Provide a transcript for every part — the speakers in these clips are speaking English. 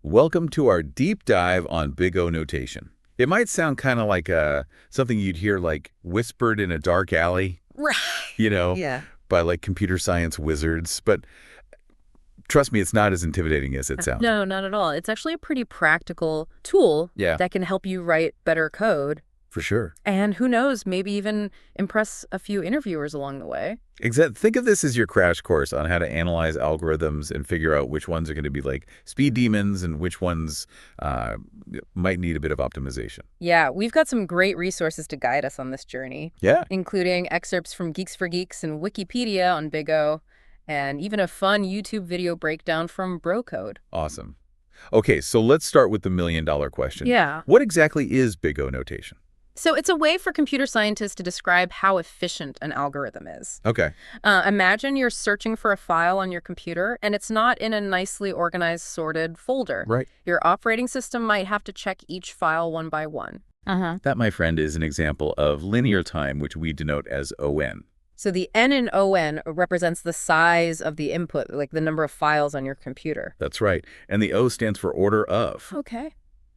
Welcome to our deep dive on Big O notation. It might sound kind of like something you'd hear like whispered in a dark alley, Right. you know, Yeah. by like computer science wizards. But trust me, it's not as intimidating as it sounds. No, not at all. It's actually a pretty practical tool Yeah, that can help you write better code. for sure. And who knows, maybe even impress a few interviewers along the way. Think of this as your crash course on how to analyze algorithms and figure out which ones are going to be like speed demons and which ones uh, might need a bit of optimization. Yeah, we've got some great resources to guide us on this journey, Yeah. including excerpts from Geeks for Geeks and Wikipedia on Big O, and even a fun YouTube video breakdown from BroCode. Awesome. Okay, so let's start with the million-dollar question. Yeah. What exactly is Big O notation? So it's a way for computer scientists to describe how efficient an algorithm is. Okay. Imagine you're searching for a file on your computer, and it's not in a nicely organized, sorted folder. Right. Your operating system might have to check each file one by one. That, my friend, is an example of linear time, which we denote as ON. So the N in ON represents the size of the input, like the number of files on your computer. That's right. And the O stands for order of. Okay.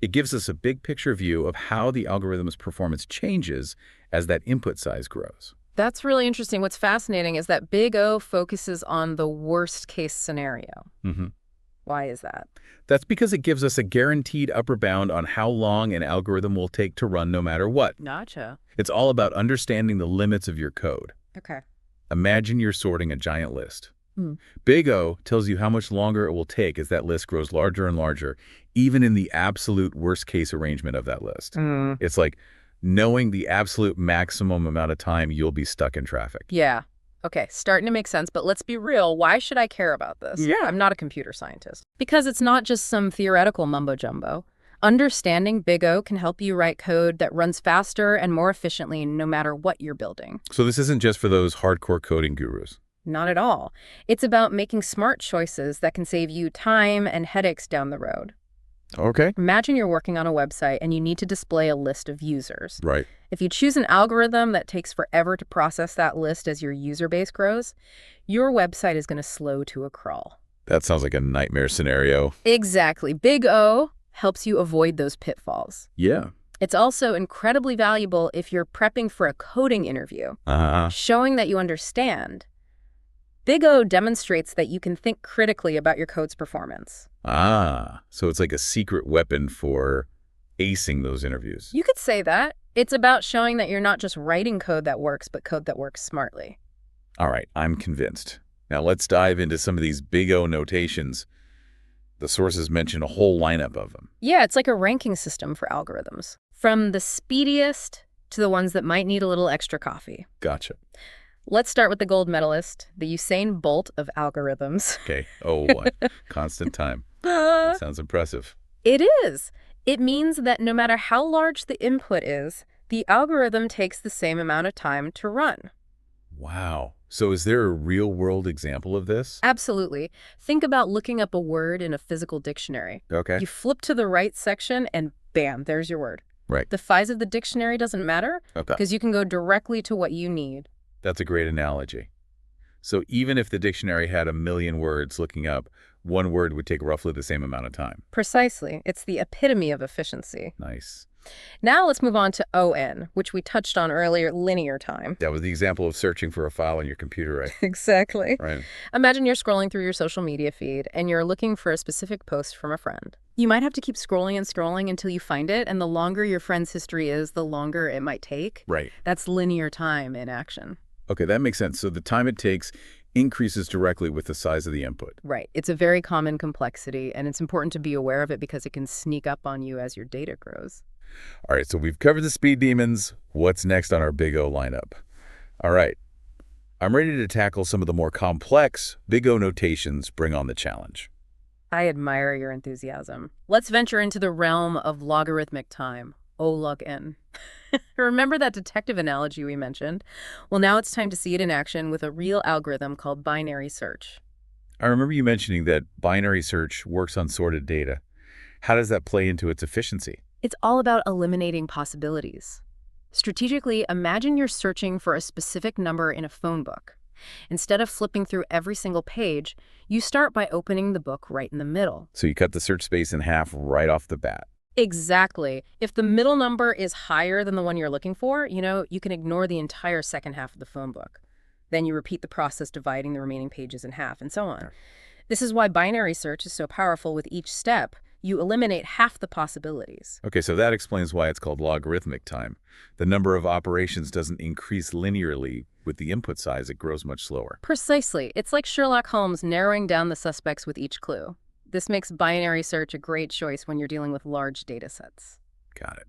It gives us a big picture view of how the algorithm's performance changes as that input size grows. That's really interesting. What's fascinating is that Big O focuses on the worst case scenario. Mm-hmm. Why is that? That's because it gives us a guaranteed upper bound on how long an algorithm will take to run no matter what. Gotcha. It's all about understanding the limits of your code. Okay. Imagine you're sorting a giant list. Hmm. Big O tells you how much longer it will take as that list grows larger and larger, even in the absolute worst-case arrangement of that list. It's like knowing the absolute maximum amount of time you'll be stuck in traffic. Yeah. Okay, starting to make sense, but let's be real. Why should I care about this? Yeah. I'm not a computer scientist. Because it's not just some theoretical mumbo-jumbo. Understanding Big O can help you write code that runs faster and more efficiently no matter what you're building. So this isn't just for those hardcore coding gurus. Not at all. It's about making smart choices that can save you time and headaches down the road. Okay. Imagine you're working on a website and you need to display a list of users. Right. If you choose an algorithm that takes forever to process that list as your user base grows, your website is going to slow to a crawl. That sounds like a nightmare scenario. Exactly. Big O helps you avoid those pitfalls. Yeah. It's also incredibly valuable if you're prepping for a coding interview, showing that you understand. Big O demonstrates that you can think critically about your code's performance. So it's like a secret weapon for acing those interviews. You could say that. It's about showing that you're not just writing code that works, but code that works smartly. All right, I'm convinced. Now let's dive into some of these Big O notations. The sources mention a whole lineup of them. Yeah, it's like a ranking system for algorithms. From the speediest to the ones that might need a little extra coffee. Gotcha. Let's start with the gold medalist, the Usain Bolt of algorithms. Okay. Oh, what? Constant time. That sounds impressive. It is. It means that no matter how large the input is, the algorithm takes the same amount of time to run. Wow. So is there a real-world example of this? Absolutely. Think about looking up a word in a physical dictionary. Okay. You flip to the right section and bam, there's your word. Right. The size of the dictionary doesn't matter Okay. because you can go directly to what you need. That's a great analogy. So even if the dictionary had 1 million words looking up, one word would take roughly the same amount of time. Precisely. It's the epitome of efficiency. Nice. Now let's move on to ON, which we touched on earlier, linear time. That was the example of searching for a file on your computer, right? Exactly. Right. Imagine you're scrolling through your social media feed and you're looking for a specific post from a friend. You might have to keep scrolling and scrolling until you find it, and the longer your friend's history is, the longer it might take. Right. That's linear time in action. Okay, that makes sense. So the time it takes increases directly with the size of the input. Right. It's a very common complexity, and it's important to be aware of it because it can sneak up on you as your data grows. All right, so we've covered the speed demons. What's next on our Big O lineup? All right, I'm ready to tackle some of the more complex Big O notations. Bring on the challenge. I admire your enthusiasm. Let's venture into the realm of logarithmic time, O log n. Remember that detective analogy we mentioned? Well, now it's time to see it in action with a real algorithm called binary search. I remember you mentioning that binary search works on sorted data. How does that play into its efficiency? It's all about eliminating possibilities. Strategically, imagine you're searching for a specific number in a phone book. Instead of flipping through every single page, you start by opening the book right in the middle. So you cut the search space in half right off the bat. Exactly. If the middle number is higher than the one you're looking for, you can ignore the entire second half of the phone book. Then you repeat the process dividing the remaining pages in half and so on. This is why binary search is so powerful. With each step, you eliminate half the possibilities. Okay, so that explains why it's called logarithmic time. The number of operations doesn't increase linearly. With the input size, it grows much slower. Precisely. It's like Sherlock Holmes narrowing down the suspects with each clue. This makes binary search a great choice when you're dealing with large data sets. Got it.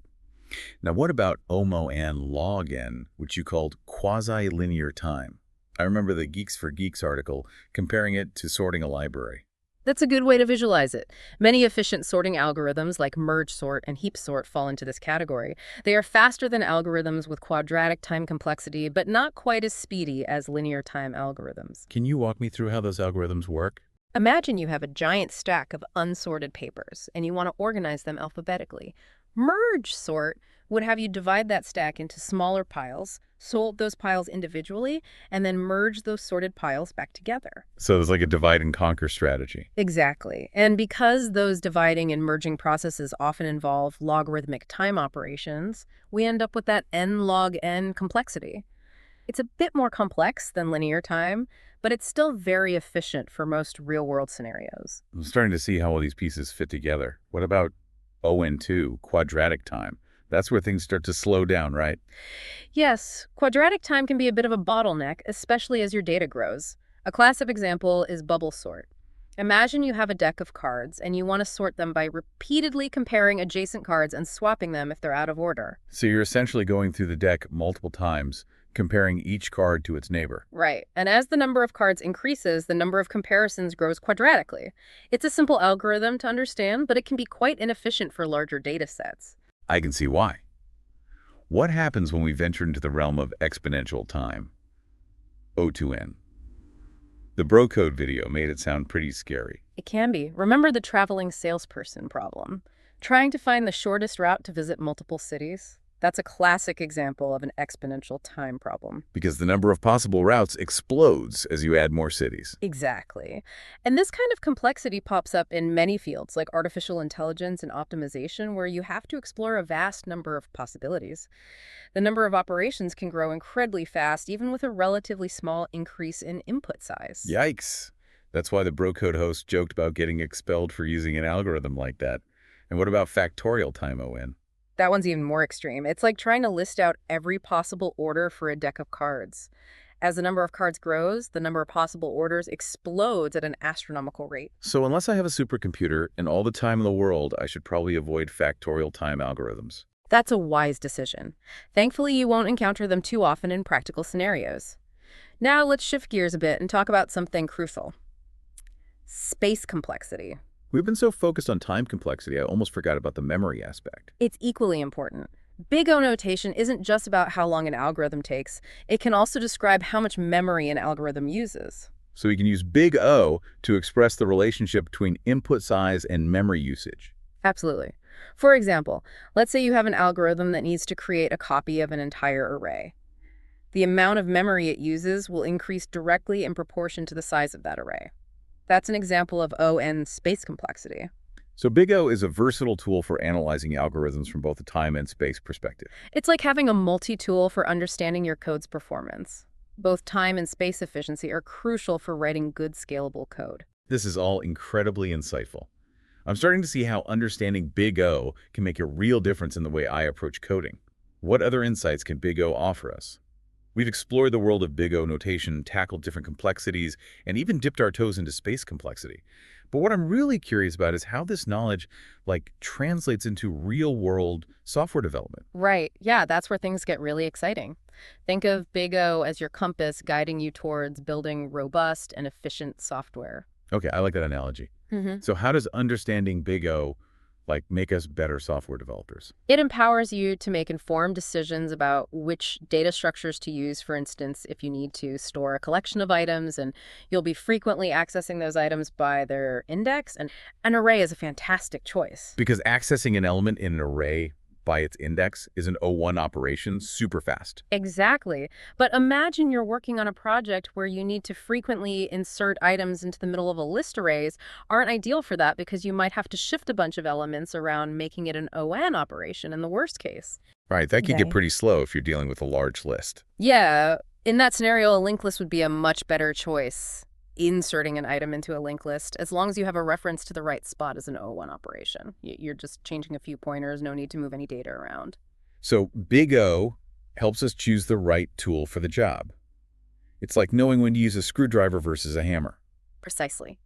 Now, what about OMO and log n, which you called quasi-linear time? I remember the Geeks for Geeks article comparing it to sorting a library. That's a good way to visualize it. Many efficient sorting algorithms like merge sort and heap sort fall into this category. They are faster than algorithms with quadratic time complexity, but not quite as speedy as linear time algorithms. Can you walk me through how those algorithms work? Imagine you have a giant stack of unsorted papers, and you want to organize them alphabetically. Merge sort would have you divide that stack into smaller piles, sort those piles individually, and then merge those sorted piles back together. So it's like a divide and conquer strategy. Exactly. And because those dividing and merging processes often involve logarithmic time operations, we end up with that n log n complexity. It's a bit more complex than linear time, but it's still very efficient for most real-world scenarios. I'm starting to see how all these pieces fit together. What about ON2, quadratic time? That's where things start to slow down, right? Yes, quadratic time can be a bit of a bottleneck, especially as your data grows. A classic example is bubble sort. Imagine you have a deck of cards and you want to sort them by repeatedly comparing adjacent cards and swapping them if they're out of order. So you're essentially going through the deck multiple times, comparing each card to its neighbor. Right. And as the number of cards increases, the number of comparisons grows quadratically. It's a simple algorithm to understand, but it can be quite inefficient for larger data sets. I can see why. What happens when we venture into the realm of exponential time? O2n. The bro code video made it sound pretty scary. It can be. Remember the traveling salesperson problem? Trying to find the shortest route to visit multiple cities? That's a classic example of an exponential time problem. Because the number of possible routes explodes as you add more cities. Exactly. And this kind of complexity pops up in many fields, like artificial intelligence and optimization, where you have to explore a vast number of possibilities. The number of operations can grow incredibly fast, even with a relatively small increase in input size. Yikes. That's why the bro code host joked about getting expelled for using an algorithm like that. And what about factorial time, ON? That one's even more extreme. It's like trying to list out every possible order for a deck of cards. As the number of cards grows, the number of possible orders explodes at an astronomical rate. So unless I have a supercomputer and all the time in the world, I should probably avoid factorial time algorithms. That's a wise decision. Thankfully, you won't encounter them too often in practical scenarios. Now let's shift gears a bit and talk about something crucial. Space complexity. We've been so focused on time complexity, I almost forgot about the memory aspect. It's equally important. Big O notation isn't just about how long an algorithm takes. It can also describe how much memory an algorithm uses. So we can use big O to express the relationship between input size and memory usage. Absolutely. For example, let's say you have an algorithm that needs to create a copy of an entire array. The amount of memory it uses will increase directly in proportion to the size of that array. That's an example of ON space complexity. So Big O is a versatile tool for analyzing algorithms from both a time and space perspective. It's like having a multi-tool for understanding your code's performance. Both time and space efficiency are crucial for writing good scalable code. This is all incredibly insightful. I'm starting to see how understanding Big O can make a real difference in the way I approach coding. What other insights can Big O offer us? We've explored the world of Big O notation, tackled different complexities, and even dipped our toes into space complexity. But what I'm really curious about is how this knowledge, translates into real-world software development. Right. Yeah, that's where things get really exciting. Think of Big O as your compass guiding you towards building robust and efficient software. Okay, I like that analogy. So how does understanding Big O make us better software developers? It empowers you to make informed decisions about which data structures to use. For instance, if you need to store a collection of items and you'll be frequently accessing those items by their index, and an array is a fantastic choice. Because accessing an element in an array by its index is an O1 operation super fast. Exactly. But imagine you're working on a project where you need to frequently insert items into the middle of a list arrays aren't ideal for that because you might have to shift a bunch of elements around, making it an ON operation in the worst case. Right, that could get Okay. pretty slow if you're dealing with a large list. Yeah, in that scenario, a linked list would be a much better choice. Inserting an item into a linked list, as long as you have a reference to the right spot, as an O1 operation. You're just changing a few pointers, no need to move any data around. So Big O helps us choose the right tool for the job. It's like knowing when to use a screwdriver versus a hammer. Precisely.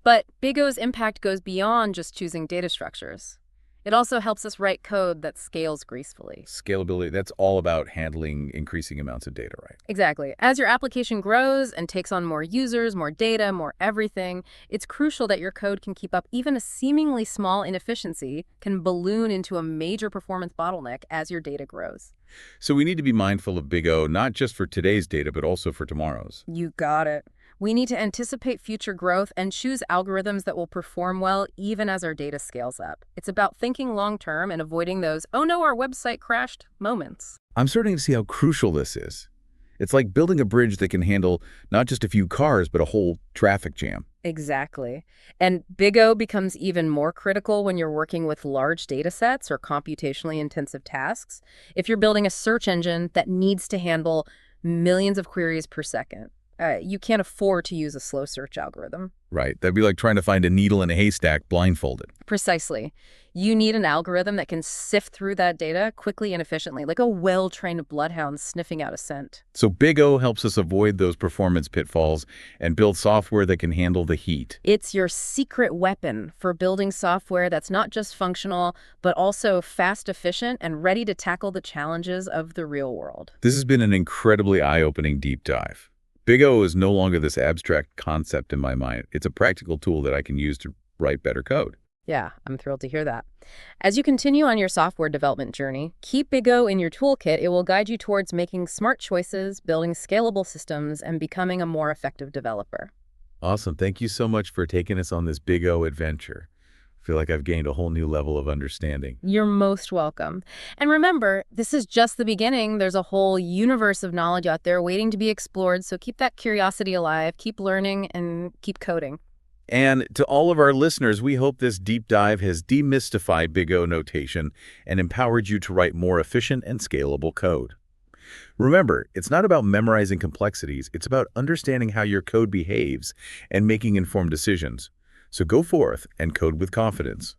But Big O's impact goes beyond just choosing data structures. It also helps us write code that scales gracefully. Scalability, that's all about handling increasing amounts of data, right? Exactly. As your application grows and takes on more users, more data, more everything, it's crucial that your code can keep up. Even a seemingly small inefficiency can balloon into a major performance bottleneck as your data grows. So we need to be mindful of Big O, not just for today's data, but also for tomorrow's. You got it. We need to anticipate future growth and choose algorithms that will perform well even as our data scales up. It's about thinking long-term and avoiding those, oh no, our website crashed moments. I'm starting to see how crucial this is. It's like building a bridge that can handle not just a few cars, but a whole traffic jam. Exactly. And Big O becomes even more critical when you're working with large data sets or computationally intensive tasks. If you're building a search engine that needs to handle millions of queries per second, you can't afford to use a slow search algorithm. Right. That'd be like trying to find a needle in a haystack blindfolded. Precisely. You need an algorithm that can sift through that data quickly and efficiently, like a well-trained bloodhound sniffing out a scent. So Big O helps us avoid those performance pitfalls and build software that can handle the heat. It's your secret weapon for building software that's not just functional, but also fast, efficient, and ready to tackle the challenges of the real world. This has been an incredibly eye-opening deep dive. Big O is no longer this abstract concept in my mind. It's a practical tool that I can use to write better code. Yeah, I'm thrilled to hear that. As you continue on your software development journey, keep Big O in your toolkit. It will guide you towards making smart choices, building scalable systems, and becoming a more effective developer. Awesome. Thank you so much for taking us on this Big O adventure. I feel like I've gained a whole new level of understanding. You're most welcome. And remember, this is just the beginning. There's a whole universe of knowledge out there waiting to be explored, so keep that curiosity alive, keep learning, and keep coding. And to all of our listeners, we hope this deep dive has demystified Big O notation and empowered you to write more efficient and scalable code. Remember, it's not about memorizing complexities. It's about understanding how your code behaves and making informed decisions. So go forth and code with confidence.